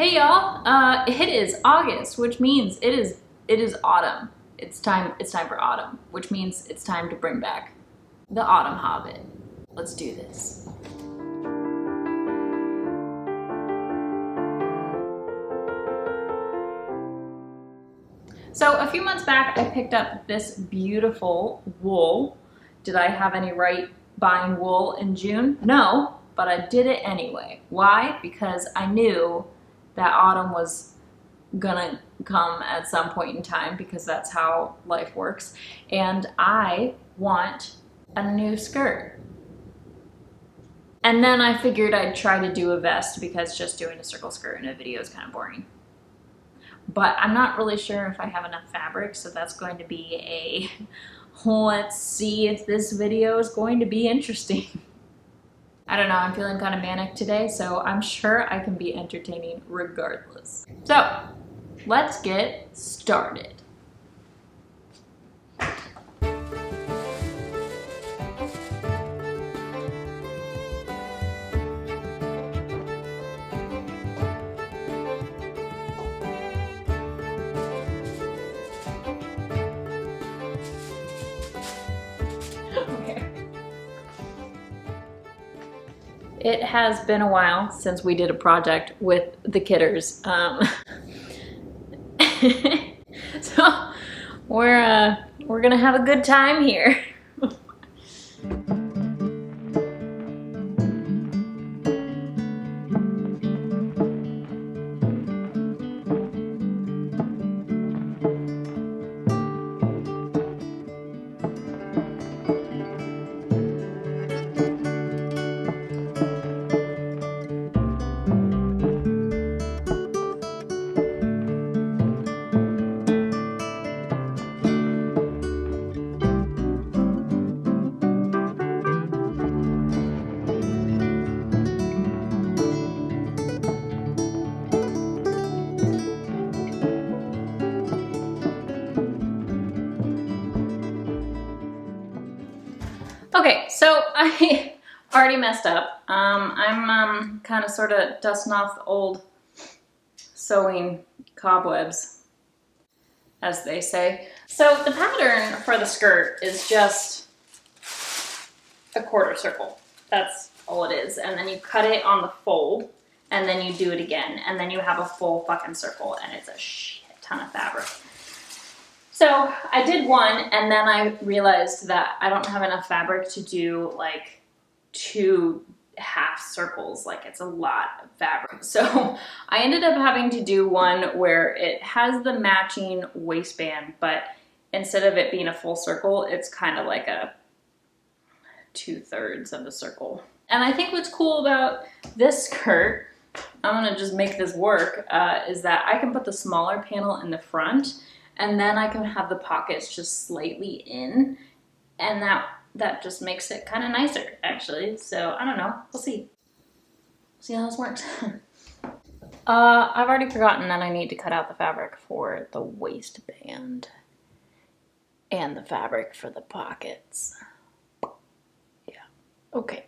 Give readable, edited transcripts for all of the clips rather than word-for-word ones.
Hey y'all, it is August, which means it is autumn. It's time for autumn, which means it's time to bring back the Autumn Hobbit. Let's do this. So a few months back, I picked up this beautiful wool. Did I have any right buying wool in June? No, but I did it anyway. Why? Because I knew that autumn was gonna come at some point in time because that's how life works. And I want a new skirt. And then I figured I'd try to do a vest because just doing a circle skirt in a video is kind of boring. But I'm not really sure if I have enough fabric, so that's going to be a let's see if this video is going to be interesting. I don't know, I'm feeling kind of manic today, so I'm sure I can be entertaining regardless. So, let's get started. It has been a while since we did a project with the kidders. So we're gonna have a good time here. Okay, so I already messed up. I'm kind of sort of dusting off the old sewing cobwebs, as they say. So the pattern for the skirt is just a quarter circle. That's all it is. And then you cut it on the fold, and then you do it again, and then you have a full fucking circle, and it's a shit ton of fabric. So I did one, and then I realized that I don't have enough fabric to do like 2 half circles. Like, it's a lot of fabric. So I ended up having to do one where it has the matching waistband, but instead of it being a full circle, it's kind of like a 2/3 of a circle. And I think what's cool about this skirt, I'm gonna just make this work, is that I can put the smaller panel in the front, and then I can have the pockets just slightly in, and that just makes it kind of nicer, actually. So I don't know, we'll see. See how this works. I've already forgotten that I need to cut out the fabric for the waistband and the fabric for the pockets. Yeah, okay.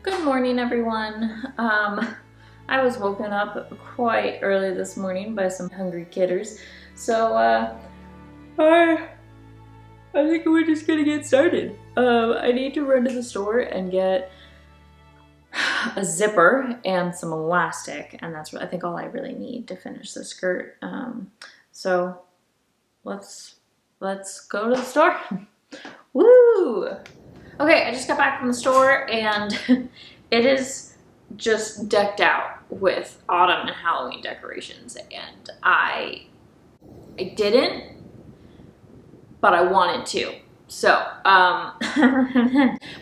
Good morning, everyone. I was woken up quite early this morning by some hungry kidders, so I think we're just gonna get started. I need to run to the store and get a zipper and some elastic, and that's I think all I really need to finish the skirt. So let's go to the store. Woo! Okay, I just got back from the store and it is just decked out with autumn and Halloween decorations, and I I didn't, but I wanted to. So, but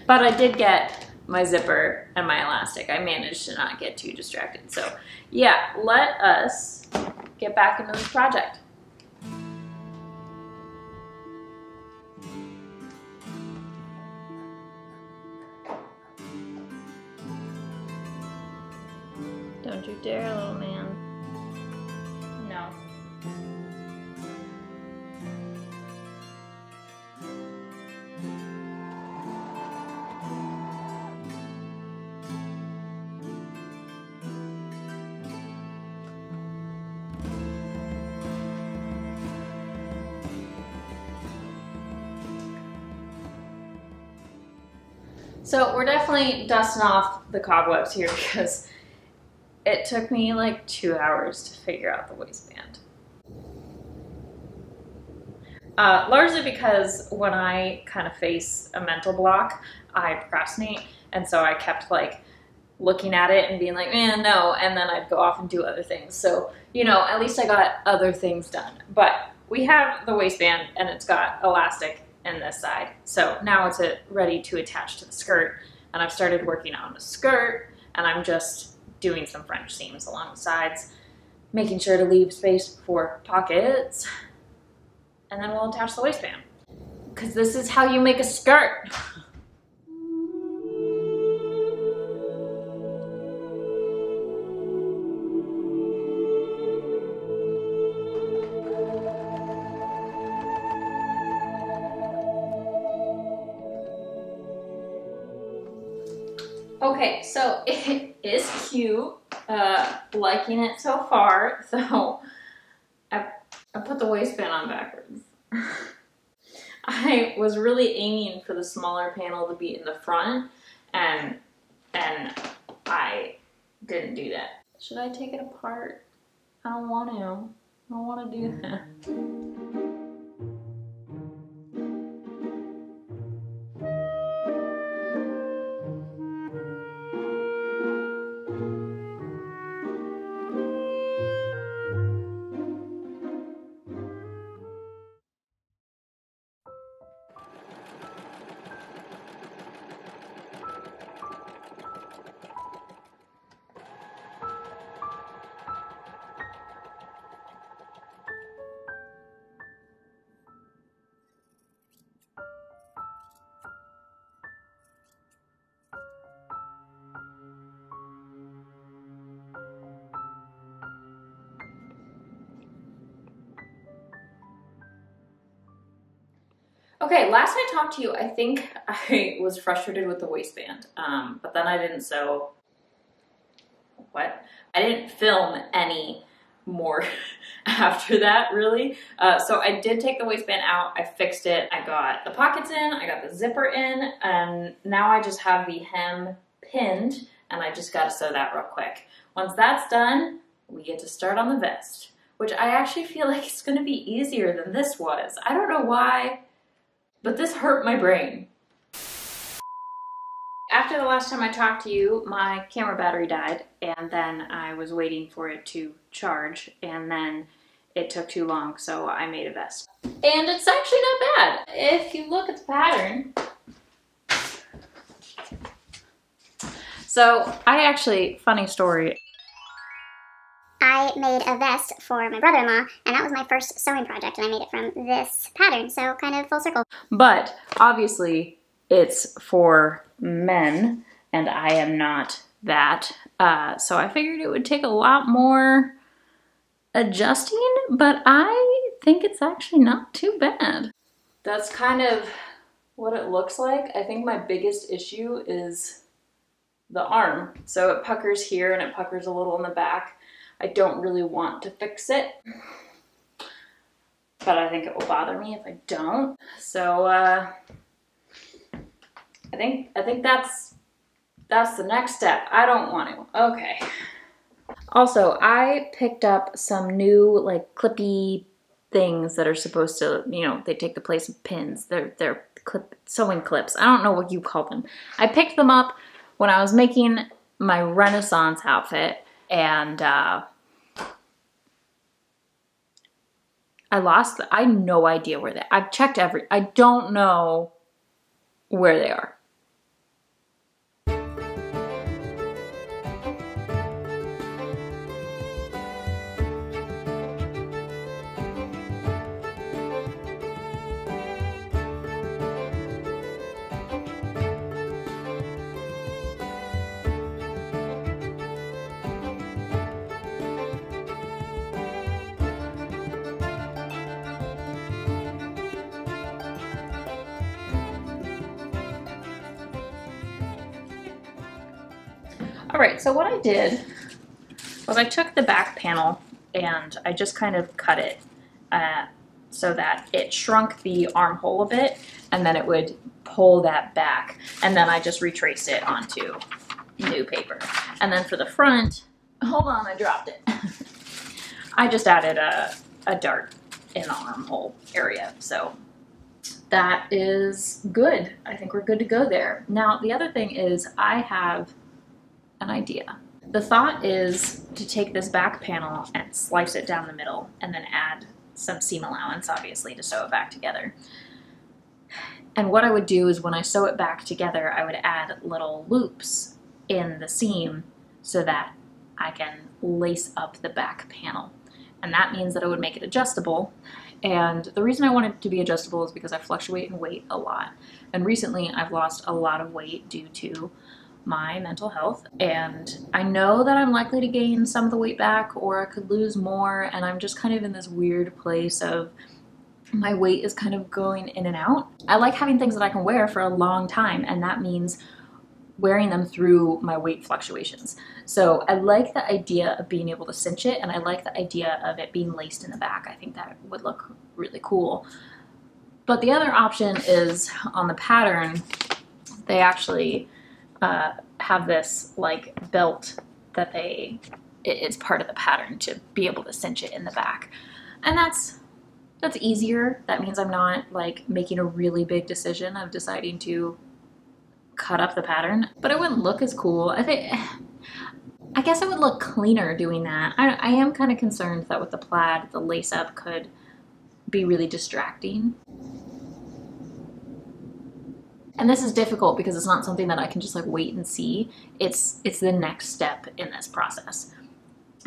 I did get my zipper and my elastic. I managed to not get too distracted. So yeah, let us get back into this project. Don't you dare, little man. No. So we're definitely dusting off the cobwebs here because it took me like 2 hours to figure out the waistband. Largely because when I kind of face a mental block, I procrastinate, and so I kept like looking at it and being like, man, no, and then I'd go off and do other things. So, you know, at least I got other things done. But we have the waistband and it's got elastic in this side. So now it's ready to attach to the skirt, and I've started working on the skirt, and I'm just doing some French seams along the sides, making sure to leave space for pockets, and then we'll attach the waistband. Because this is how you make a skirt. Okay, so it is cute, liking it so far, so I put the waistband on backwards. I was really aiming for the smaller panel to be in the front, and I didn't do that. Should I take it apart? I don't want to. I don't want to do that. Okay, last I talked to you, I think I was frustrated with the waistband, but then I didn't sew. What? I didn't film any more after that, really. So I did take the waistband out, I fixed it, I got the pockets in, I got the zipper in, and now I just have the hem pinned, and I just gotta sew that real quick. Once that's done, we get to start on the vest, which I actually feel like it's gonna be easier than this was. I don't know why, but this hurt my brain. After the last time I talked to you, my camera battery died, and then I was waiting for it to charge, and then it took too long, so I made a vest. And it's actually not bad. If you look at the pattern. So I actually, funny story. I made a vest for my brother-in-law, and that was my first sewing project, and I made it from this pattern, so kind of full circle. But obviously it's for men, and I am not that. So I figured it would take a lot more adjusting, but I think it's actually not too bad. That's kind of what it looks like. I think my biggest issue is the arm. So it puckers here and it puckers a little in the back. I don't really want to fix it, but I think it will bother me if I don't. So I think that's the next step. I don't want to. Okay. Also, I picked up some new like clippy things that are supposed to, you know, they take the place of pins. They're sewing clips. I don't know what you call them. I picked them up when I was making my Renaissance outfit, and I have no idea where I've checked I don't know where they are. All right, so what I did was I took the back panel and I just kind of cut it so that it shrunk the armhole a bit, and then it would pull that back, and then I just retraced it onto new paper. And then for the front, hold on, I dropped it. I just added a dart in the armhole area, so that is good. I think we're good to go there. Now, the other thing is I have an idea. The thought is to take this back panel and slice it down the middle and then add some seam allowance, obviously, to sew it back together. And what I would do is when I sew it back together, I would add little loops in the seam so that I can lace up the back panel. And that means that I would make it adjustable. And the reason I want it to be adjustable is because I fluctuate in weight a lot. And recently I've lost a lot of weight due to my mental health, and I know that I'm likely to gain some of the weight back, or I could lose more, and I'm just kind of in this weird place of my weight is kind of going in and out. I like having things that I can wear for a long time, and that means wearing them through my weight fluctuations. So I like the idea of being able to cinch it, and I like the idea of it being laced in the back. I think that would look really cool. But the other option is on the pattern, they actually have this like belt that it's part of the pattern to be able to cinch it in the back. And that's easier. That means I'm not like making a really big decision of deciding to cut up the pattern, but it wouldn't look as cool. I guess it would look cleaner doing that. I am kind of concerned that with the plaid, the lace up could be really distracting. And this is difficult because it's not something that I can just like wait and see. It's the next step in this process.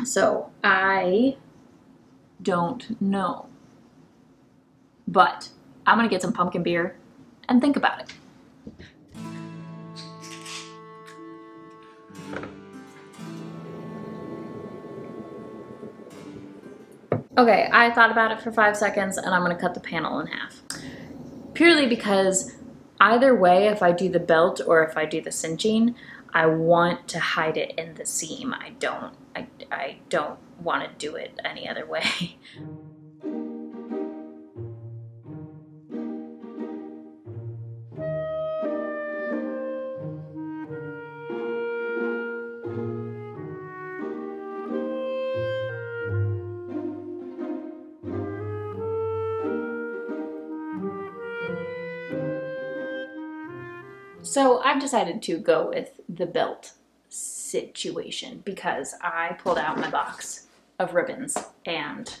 So I don't know. But I'm gonna get some pumpkin beer and think about it. Okay, I thought about it for 5 seconds and I'm gonna cut the panel in half. Purely because either way, if I do the belt or if I do the cinching, I want to hide it in the seam. I don't want to do it any other way. So I've decided to go with the belt situation because I pulled out my box of ribbons and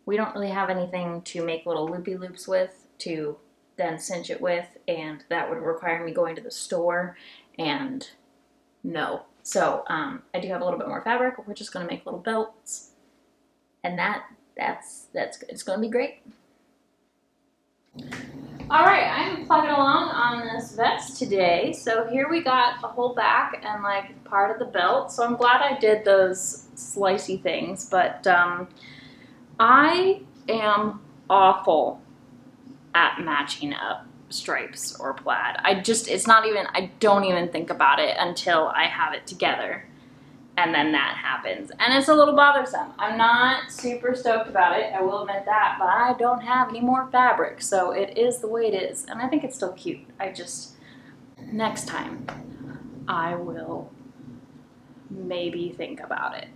we don't really have anything to make little loopy loops with to then cinch it with, and that would require me going to the store, and no. So I do have a little bit more fabric. We're just going to make little belts, and that's it's going to be great. All right, I'm plugging along on this vest today. So here we got a whole back and like part of the belt. So I'm glad I did those slicey things, but I am awful at matching up stripes or plaid. I don't even think about it until I have it together. And then that happens. And it's a little bothersome. I'm not super stoked about it, I will admit that, but I don't have any more fabric, so it is the way it is. And I think it's still cute. Next time, I will maybe think about it.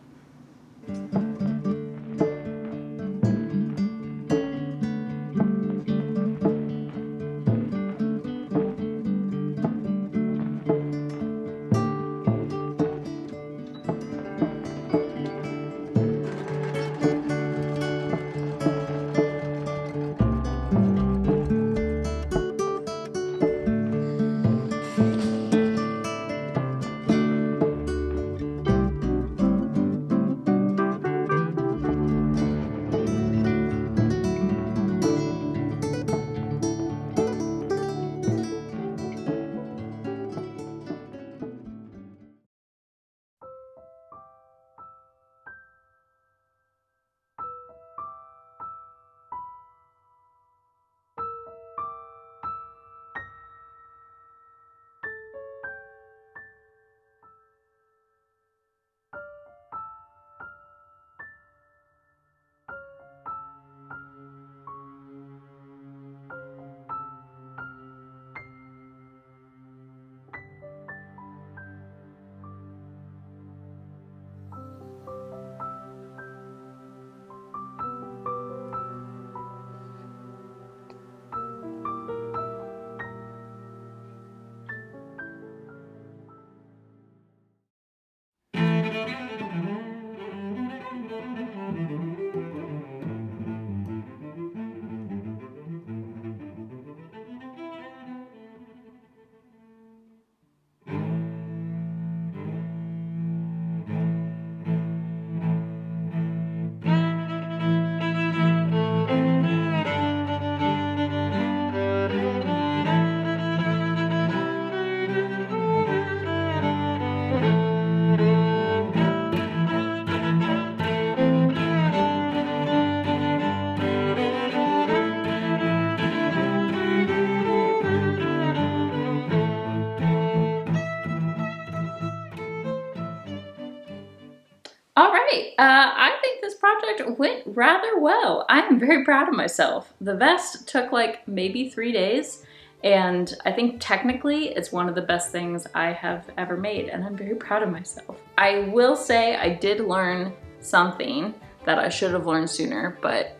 right, I think this project went rather well. I am very proud of myself. The vest took like maybe 3 days, and I think technically it's one of the best things I have ever made, and I'm very proud of myself. I will say I did learn something that I should have learned sooner, but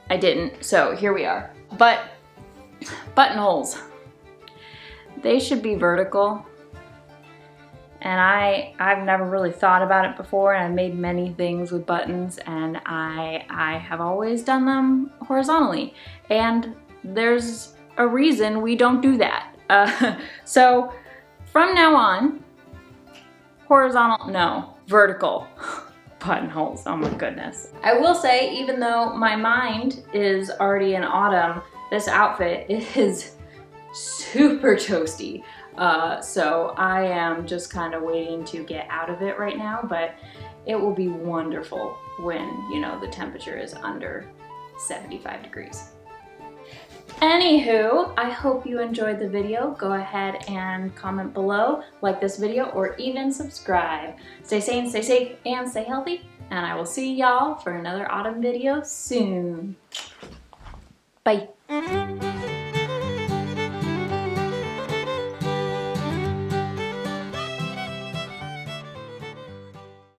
I didn't, so here we are. But buttonholes, they should be vertical. And I've never really thought about it before, and I've made many things with buttons, and I have always done them horizontally. And there's a reason we don't do that. So from now on, horizontal, no, vertical buttonholes, oh my goodness. I will say, even though my mind is already in autumn, this outfit is super toasty. So I am just kind of waiting to get out of it right now, but it will be wonderful when, you know, the temperature is under 75 degrees. Anywho, I hope you enjoyed the video. Go ahead and comment below, like this video, or even subscribe. Stay sane, stay safe, and stay healthy, and I will see y'all for another autumn video soon. Bye.